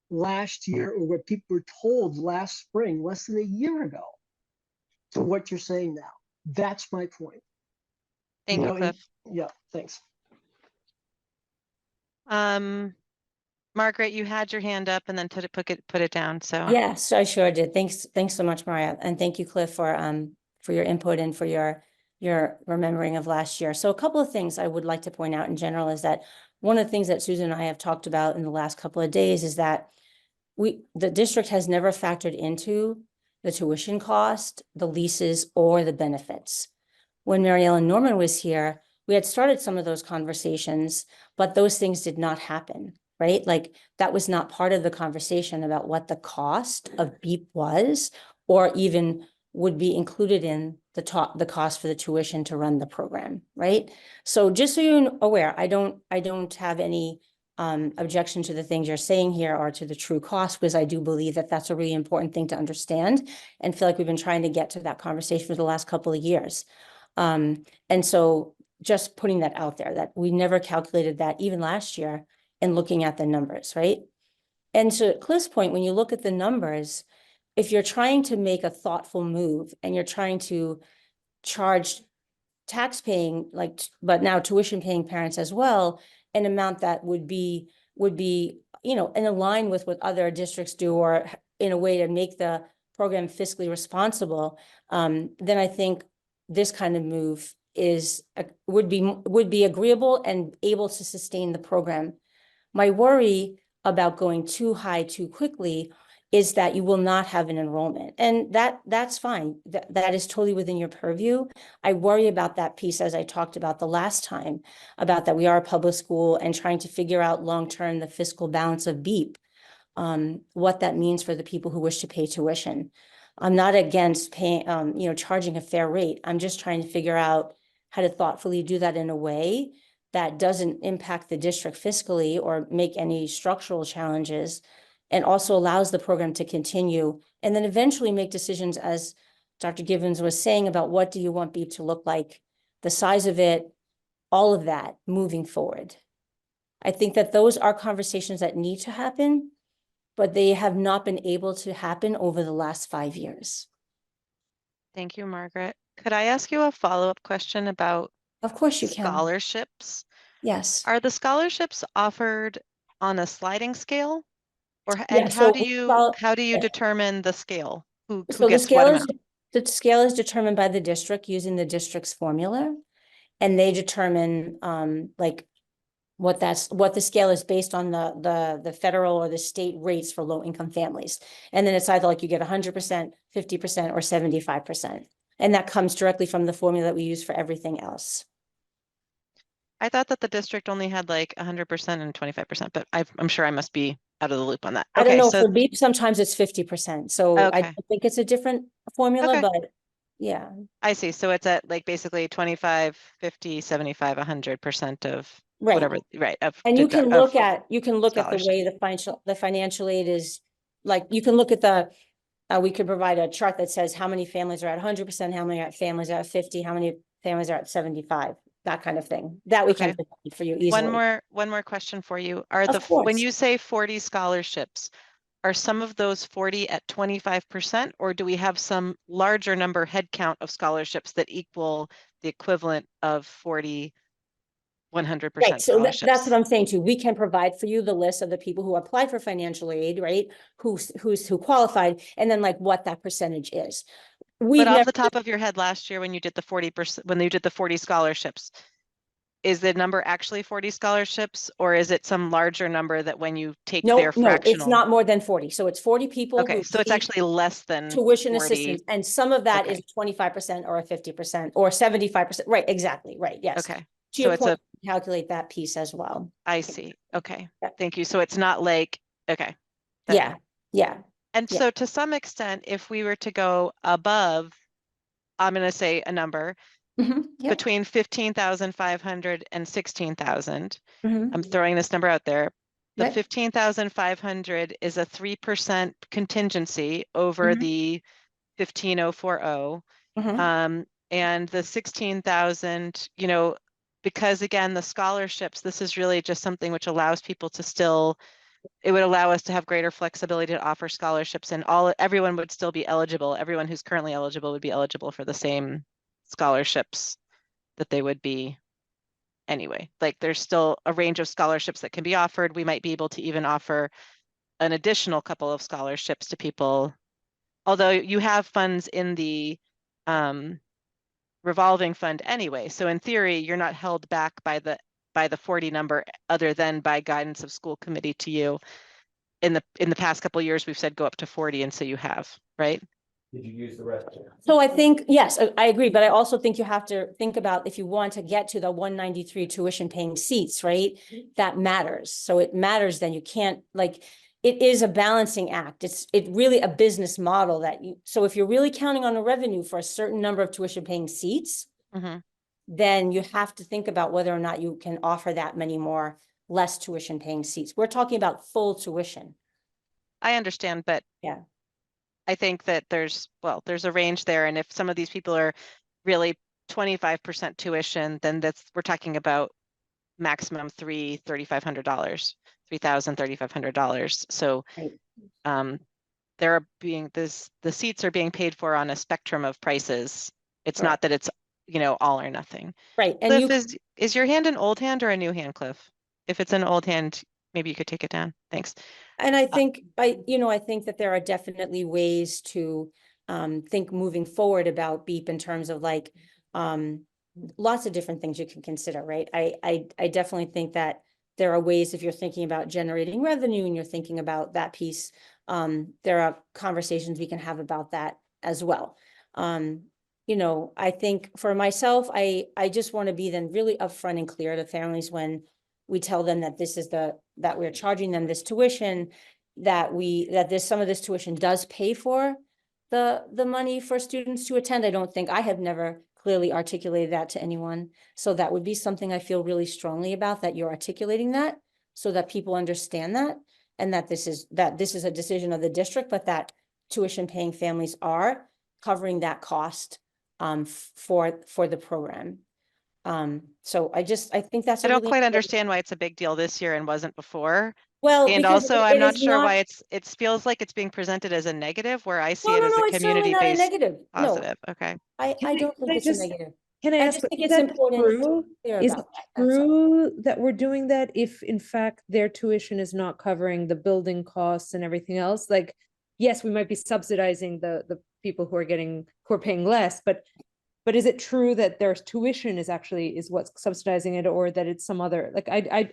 last year, or what people were told last spring, less than a year ago, to what you're saying now. That's my point. Thank you, Cliff. Yeah, thanks. Margaret, you had your hand up and then put it down. So Yes, I sure did. Thanks so much, Mariah, and thank you, Cliff, for your input and for your remembering of last year. So a couple of things I would like to point out in general is that one of the things that Susan and I have talked about in the last couple of days is that the district has never factored into the tuition cost, the leases, or the benefits. When Mary Ellen Norman was here, we had started some of those conversations, but those things did not happen, right? Like that was not part of the conversation about what the cost of BEEP was, or even would be included in the cost for the tuition to run the program, right? So just so you're aware, I don't have any objection to the things you're saying here or to the true cost, because I do believe that that's a really important thing to understand, and feel like we've been trying to get to that conversation for the last couple of years. And so just putting that out there, that we never calculated that even last year in looking at the numbers, right? And to Cliff's point, when you look at the numbers, if you're trying to make a thoughtful move and you're trying to charge tax-paying, but now tuition-paying parents as well, an amount that would be, you know, in line with what other districts do, or in a way to make the program fiscally responsible, then I think this kind of move would be agreeable and able to sustain the program. My worry about going too high too quickly is that you will not have an enrollment, and that's fine. That is totally within your purview. I worry about that piece, as I talked about the last time, about that we are a public school and trying to figure out long-term the fiscal balance of BEEP, what that means for the people who wish to pay tuition. I'm not against paying, you know, charging a fair rate. I'm just trying to figure out how to thoughtfully do that in a way that doesn't impact the district fiscally or make any structural challenges, and also allows the program to continue, and then eventually make decisions, as Dr. Givens was saying, about what do you want BEEP to look like, the size of it, all of that moving forward. I think that those are conversations that need to happen, but they have not been able to happen over the last 5 years. Thank you, Margaret. Could I ask you a follow-up question about Of course you can. scholarships? Yes. Are the scholarships offered on a sliding scale? Or, Yeah, and so how do you yeah. determine the scale? Who So the gets scale what is, amount? the scale is determined by the district using the district's formula. And they determine like what the scale is based on the federal or the state rates for low income families. And then it's either like you get 100%, 50%, or 75%. And that comes directly from the formula that we use for everything else. I thought that the district only had like 100% and 25%, but I'm sure I must be out of the loop on that. I don't Okay, know, so for BEEP, sometimes it's 50%. So I okay, think it's a different formula, Okay. but yeah. I see. So it's at like basically 25, 50, 75, 100% of Right. whatever, right? And you can look at the scholarship. way the financial aid is, like, you can look at we could provide a chart that says how many families are at 100%, how many families are at 50, how many families are at 75, that kind of thing. That we can Okay. provide for you easily. One more question for you. Are Of when course. you say 40 scholarships, are some of those 40 at 25%, or do we have some larger number head count of scholarships that equal the equivalent of 40, 100% Right, so that's scholarships? what I'm saying too. We can provide for you the list of the people who applied for financial aid, right? Who qualified, and then like what that percentage is. But off the top of your head, last year when you did the 40%, when you did the 40 scholarships, is the number actually 40 scholarships, or is it some larger number that when you take their No, it's fractional? not more than 40. So it's 40 people who Okay, so it's receive actually less than tuition 40. assistance, and some of that Okay. is 25% or a 50% or 75%. Right, exactly, right, yes. Okay, To so your it's point, calculate that piece as well. I see. Okay, Yeah. thank you. So it's not like, okay. that- Yeah, yeah. And Yeah. so to some extent, if we were to go above, I'm going to say a number Yep. between 15,500 and 16,000. Mhm. I'm throwing this number out there. The Right. 15,500 is a 3% contingency over Mhm. the 15,040. Mhm. And the 16,000, you know, because again, the scholarships, this is really just something which allows people to still, it would allow us to have greater flexibility to offer scholarships, and everyone would still be eligible. Everyone who's currently eligible would be eligible for the same scholarships that they would be anyway. Like there's still a range of scholarships that can be offered. We might be able to even offer an additional couple of scholarships to people. Although you have funds in the revolving fund anyway. So in theory, you're not held back by the 40 number, other than by guidance of school committee to you. In the past couple of years, we've said go up to 40, and so you have, right? Did you use the rest? So I think, yes, I agree, but I also think you have to think about, if you want to get to the 193 tuition paying seats, right? That matters. So it matters, then you can't, like, it is a balancing act. It's really a business model that so if you're really counting on the revenue for a certain number of tuition paying seats, then you have to think about whether or not you can offer that many more less tuition paying seats. We're talking about full tuition. I understand, but yeah, I think that there's a range there. And if some of these people are really 25% tuition, then we're talking about maximum $3,500. So right. the seats are being paid for on a spectrum of prices. It's Correct. not that it's, all or nothing. Right, and Cliff, is your hand an old hand or a new hand, Cliff? If it's an old hand, maybe you could take it down. Thanks. and I think I think that there are definitely ways to think moving forward about BEEP in terms of like lots of different things you can consider, right? I definitely think that there are ways, if you're thinking about generating revenue and you're thinking about that piece, there are conversations we can have about that as well. I think for myself, I just want to be then really upfront and clear to families when we tell them that this is that we're charging them this tuition, that some of this tuition does pay for the money for students to attend. I have never clearly articulated that to anyone. So that would be something I feel really strongly about, that you're articulating that so that people understand that, and that this is a decision of the district, but that tuition paying families are covering that cost for the program. So I think that's I a don't really quite important- understand why it's a big deal this year and wasn't before. Well, And because also, it I'm not is sure why it feels like it's being presented as a negative, where I see No, it no, as no, a it's certainly not a community-based negative. No, positive. Okay. I don't Can think I it's a just- negative. Can I I ask, just but think is it's that important to true? be clear Is about it that, that's all. true that we're doing that if in fact their tuition is not covering the building costs and everything else? Like, yes, we might be subsidizing the people who are paying less, but is it true that their tuition is what's subsidizing it, or that it's some other, like,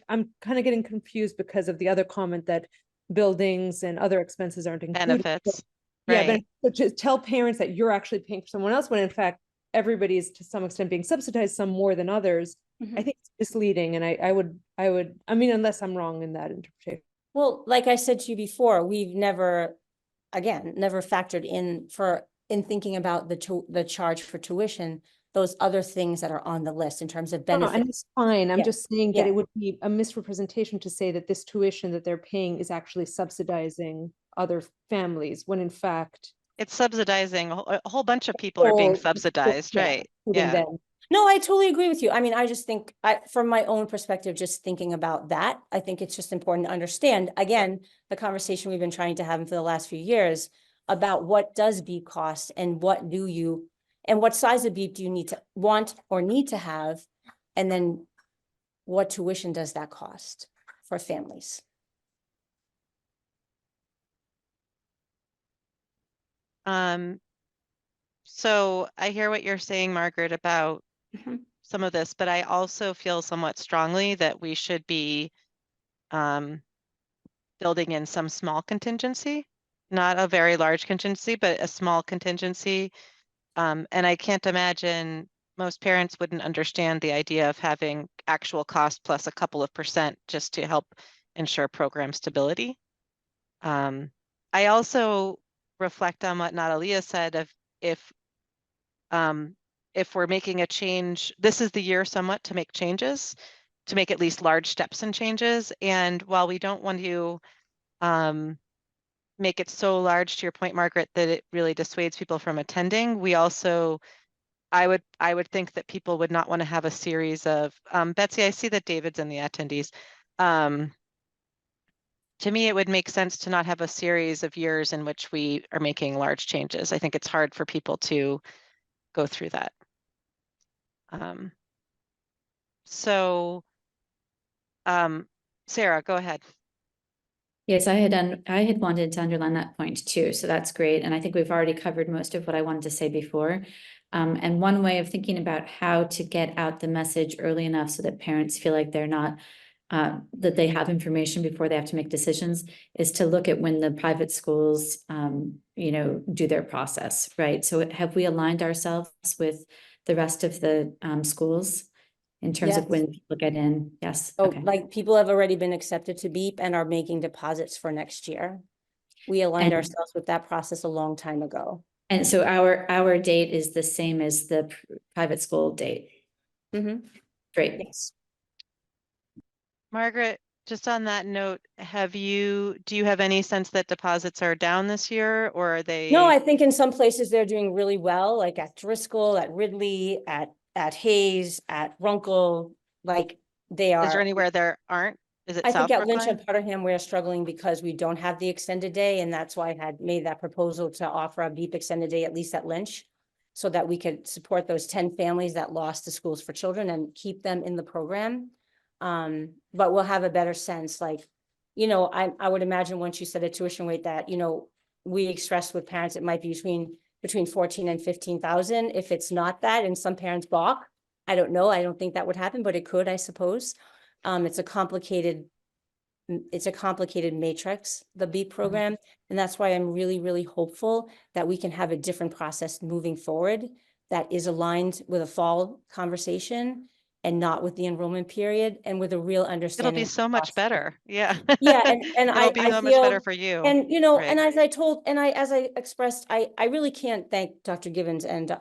I'm kind of getting confused because of the other comment that buildings and other expenses aren't included. Benefits. Yeah, Right. but to tell parents that you're actually paying for someone else, when in fact everybody is to some extent being subsidized, some more than others, I think it's misleading. And I would, unless I'm wrong in that interpretation. Well, like I said to you before, we've never factored in thinking about the charge for tuition, those other things that are on the list in terms of No, benefits. and it's fine. I'm Yeah, just saying that yeah. it would be a misrepresentation to say that this tuition that they're paying is actually subsidizing other families, when in fact. It's subsidizing, a whole bunch of people are being subsidized, right? Including Yeah. them. No, I totally agree with you. I mean, I just think from my own perspective, just thinking about that, I think it's just important to understand, again, the conversation we've been trying to have for the last few years about what does BEEP cost and what size of BEEP do you want or need to have? And then what tuition does that cost for families? So I hear what you're saying, Margaret, about some of this, but I also feel somewhat strongly that we should be building in some small contingency, not a very large contingency, but a small contingency. And I can't imagine most parents wouldn't understand the idea of having actual cost plus a couple of percent just to help ensure program stability. I also reflect on what Natalia said of if we're making a change, this is the year somewhat to make changes, to make at least large steps and changes. And while we don't want to make it so large, to your point, Margaret, that it really dissuades people from attending, we also, I would think that people would not want to have a series of, Betsy, I see that David's in the attendees. To me, it would make sense to not have a series of years in which we are making large changes. I think it's hard for people to go through that. Sarah, go ahead. Yes, I had wanted to underline that point too, so that's great. And I think we've already covered most of what I wanted to say before. And one way of thinking about how to get out the message early enough so that parents feel like they're not, that they have information before they have to make decisions, is to look at when the private schools, do their process, right? So have we aligned ourselves with the rest of the schools in terms of Yes. when people get in? Yes. Oh, Okay. like people have already been accepted to BEEP and are making deposits for next year. We aligned And- ourselves with that process a long time ago. And so our date is the same as the private school date. Great. Yes. Margaret, just on that note, do you have any sense that deposits are down this year, or are they? No, I think in some places they're doing really well, like at Driscoll, at Ridley, at Hayes, at Runkle, like they are. Is there anywhere there aren't? Is it I think South at Lynch Brookline? and Putterham, we're struggling because we don't have the extended day, and that's why I had made that proposal to offer a BEEP extended day, at least at Lynch, so that we could support those 10 families that lost the schools for children and keep them in the program. But we'll have a better sense, like, you know, I would imagine once you set a tuition rate that, you know, we expressed with parents, it might be between 14 and 15,000. If it's not that, and some parents balk, I don't know. I don't think that would happen, but it could, I suppose. It's a complicated matrix, the BEEP program. And that's why I'm really, really hopeful that we can have a different process moving forward that is aligned with a fall conversation and not with the enrollment period, and with a real It'll understanding. be of so much cost. better. Yeah. Yeah, and It'll be I so much better feel, for you. and you know, Right. and as I expressed, I really can't thank Dr. Gibbons and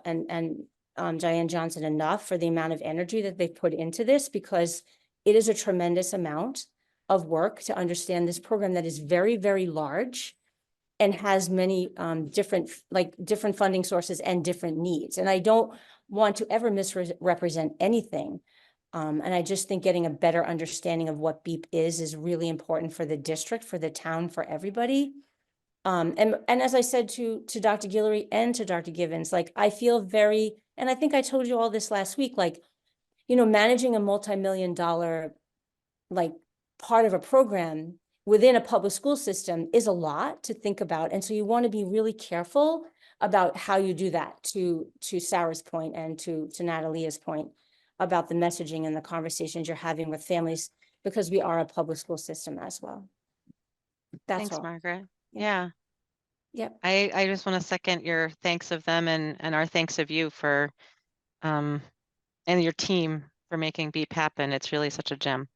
Diane Johnson enough for the amount of energy that they put into this, because it is a tremendous amount of work to understand this program that is very, very large and has many different funding sources and different needs. And I don't want to ever misrepresent anything. And I just think getting a better understanding of what BEEP is really important for the district, for the town, for everybody. And as I said to Dr. Guillory and to Dr. Gibbons, like, I feel very, and I think I told you all this last week, like, you know, managing a multi-million-dollar, like, part of a program within a public school system is a lot to think about. And so you want to be really careful about how you do that, to Sarah's point and to Natalia's point about the messaging and the conversations you're having with families, because we are a public school system as well. That's Thanks, all. Margaret. Yeah. Yeah. Yep. I just want to second your thanks of them and our thanks of you for and your team for making BEEP happen. It's really such a gem.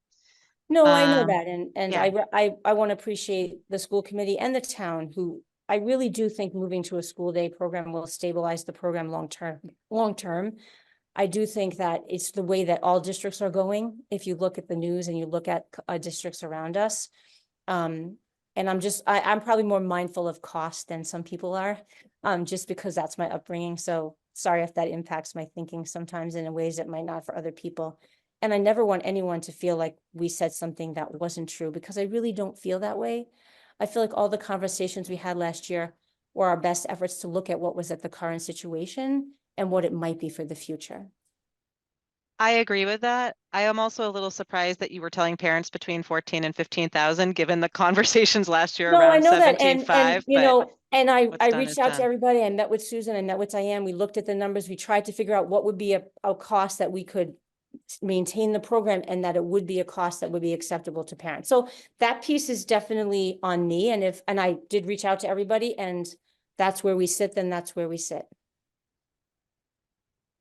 No, I know that. And yeah. I want to appreciate the school committee and the town, who I really do think moving to a school day program will stabilize the program long term. I do think that it's the way that all districts are going. If you look at the news and you look at districts around us. And I'm probably more mindful of cost than some people are, just because that's my upbringing. So sorry if that impacts my thinking sometimes in ways that might not for other people. And I never want anyone to feel like we said something that wasn't true, because I really don't feel that way. I feel like all the conversations we had last year were our best efforts to look at what was at the current situation and what it might be for the future. I agree with that. I am also a little surprised that you were telling parents between 14 and 15,000, given the conversations last year No, I around know that, 17.5. and you know, and I what's done reached is out to done. everybody. I met with Susan, I met with Diane. We looked at the numbers. We tried to figure out what would be a cost that we could maintain the program, and that it would be a cost that would be acceptable to parents. So that piece is definitely on me. And I did reach out to everybody, and that's where we sit, then that's where we sit.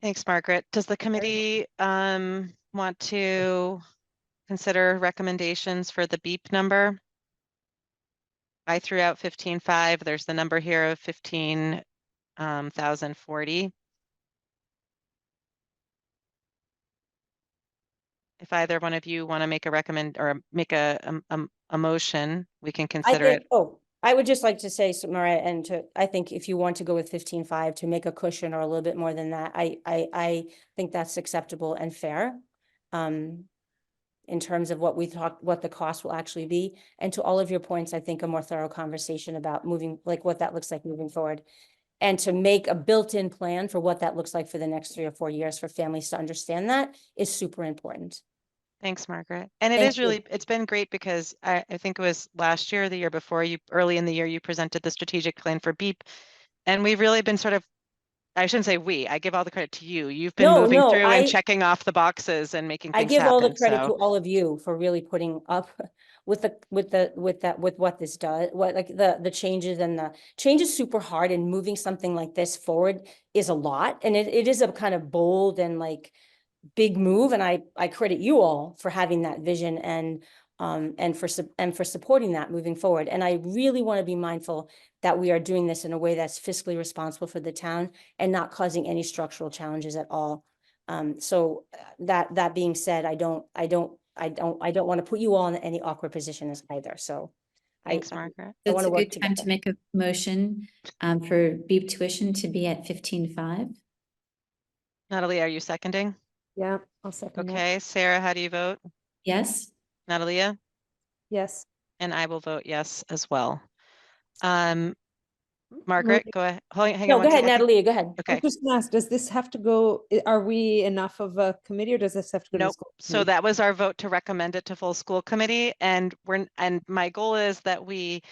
Thanks, Margaret. Does the committee want to consider recommendations for the BEEP number? I threw out 15.5. There's the number here of 15,040. If either one of you want to make a make a motion, we can consider it. I would just like to say, Mariah, and I think if you want to go with 15.5 to make a cushion or a little bit more than that, I think that's acceptable and fair. In terms of what the cost will actually be. And to all of your points, I think a more thorough conversation about what that looks like moving forward. And to make a built-in plan for what that looks like for the next 3 or 4 years for families to understand that is super important. Thanks, Margaret. And it's been great, because I think it was last year or the year before, early in the year, you presented the strategic plan for BEEP. And we've really been I shouldn't say I give all the credit to you. You've been moving through and checking off the boxes and making things happen. I give all the credit to all of you for really putting up with what this does, the changes, and the change is super hard, and moving something like this forward is a lot. And it is a kind of bold and big move. And I credit you all for having that vision and for supporting that moving forward. And I really want to be mindful that we are doing this in a way that's fiscally responsible for the town and not causing any structural challenges at all. So that being said, I don't want to put you all in any awkward positions either. So thanks, Margaret. So it's a good time to make a motion for BEEP tuition to be at 15.5. Natalie, are you seconding? Yeah, I'll second that. Okay, Sarah, how do you vote? Yes. Natalia? Yes. And I will vote yes as well. Margaret, go ahead. Hang No, on go one ahead, second. Natalia, go ahead. I Okay. was just gonna ask, does this have to go, are we enough of a committee or does this have to go to the Nope. school So committee? that was our vote to recommend it to full school committee. And my goal is that we're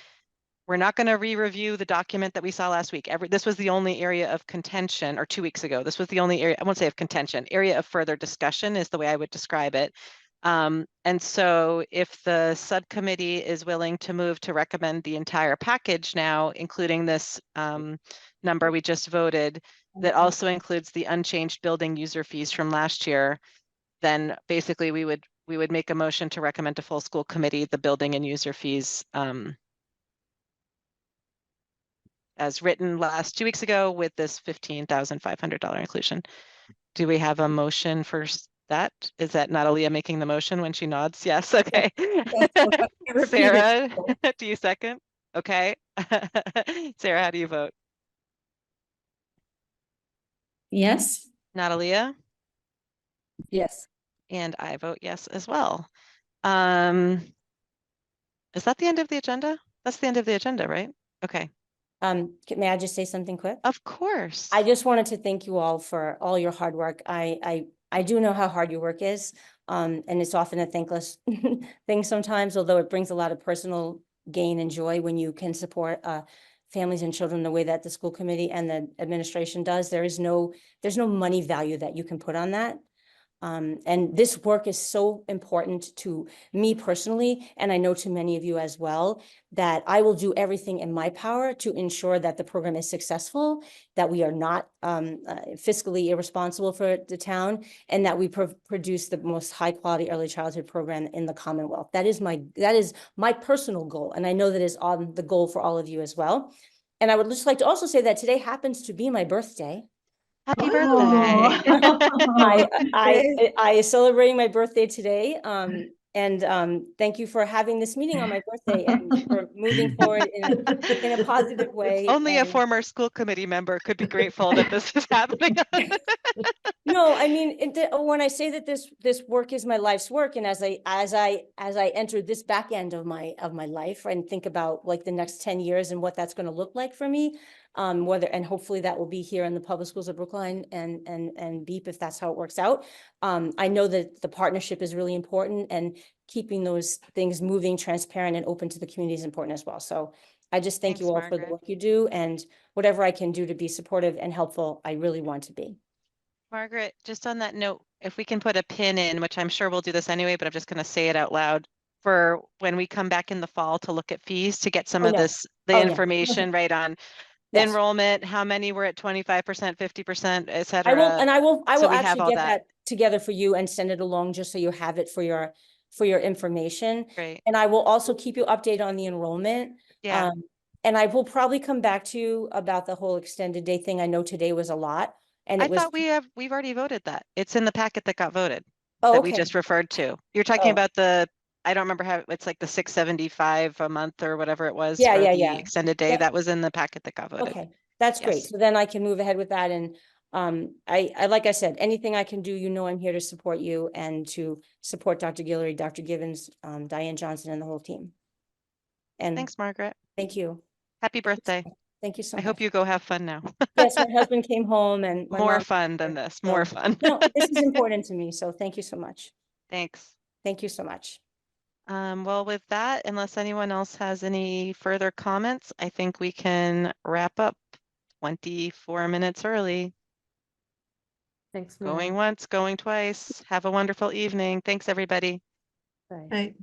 not going to re-review the document that we saw last week. This was the only area of contention, or 2 weeks ago. This was the only area, I won't say of contention, area of further discussion is the way I would describe it. And so if the subcommittee is willing to move to recommend the entire package now, including this number we just voted, that also includes the unchanged building user fees from last year, then basically we would make a motion to recommend to full school committee the building and user fees as written last 2 weeks ago with this $15,500 inclusion. Do we have a motion for that? Is that Natalia making the motion when she nods? Yes, okay. Sarah, do you second? Okay. Sarah, how do you vote? Yes. Natalia? Yes. And I vote yes as well. Is that the end of the agenda? That's the end of the agenda, right? Okay. May I just say something quick? Of course. I just wanted to thank you all for all your hard work. I do know how hard your work is. And it's often a thankless thing sometimes, although it brings a lot of personal gain and joy when you can support families and children the way that the school committee and the administration does. There's no money value that you can put on that. And this work is so important to me personally, and I know to many of you as well, that I will do everything in my power to ensure that the program is successful, that we are not fiscally irresponsible for the town, and that we produce the most high quality early childhood program in the Commonwealth. That is my personal goal, and I know that is on the goal for all of you as well. And I would just like to also say that today happens to be my birthday. Happy Oh. birthday. I is celebrating my birthday today. And thank you for having this meeting on my birthday and for moving forward in a positive way. Only a And former school committee member could be grateful that this is happening. no, I mean, when I say that this work is my life's work, and as I enter this back end of my life and think about like the next 10 years and what that's going to look like for me, and hopefully that will be here in the public schools of Brookline and Beep if that's how it works out. I know that the partnership is really important, and keeping those things moving, transparent, and open to the community is important as well. So I just thank you all for the Margaret. work you do, and whatever I can do to be supportive and helpful, I really want to be. Margaret, just on that note, if we can put a pin in, which I'm sure we'll do this anyway, but I'm just going to say it out loud for when we come back in the fall to look at fees, to get some Oh, of no. the Oh, no. information right on Yes. enrollment, how many were at 25%, 50%, et I cetera. will So we have actually all get that. that together for you and send it along just so you have it for your information. Great. And I will also keep you updated on the enrollment. Yeah. And I will probably come back to you about the whole extended day thing. I know today was a lot, and I it was. thought we've already voted that. It's in the packet that got voted. Oh, that we okay. just referred to. You're talking Oh. about I don't remember how it's like the 675 a month or whatever it was Yeah, for yeah, the yeah. extended day. Yeah. That was in the packet that got voted. Okay, that's great. Yes. So then I can move ahead with that. And I like I said, anything I can do, you know, I'm here to support you and to support Dr. Guillory, Dr. Givens, Diane Johnson, and the whole team. And Thanks, Margaret. thank you. Happy birthday. Thank you so I much. hope you go have fun now. Yes, my husband came home and my More mom. fun than this. More fun. No, this is important to me. So thank you so much. Thanks. Thank you so much. Well, with that, unless anyone else has any further comments, I think we can wrap up 24 minutes early. Thanks. Going once, going twice. Have a wonderful evening. Thanks, everybody. Bye. Right.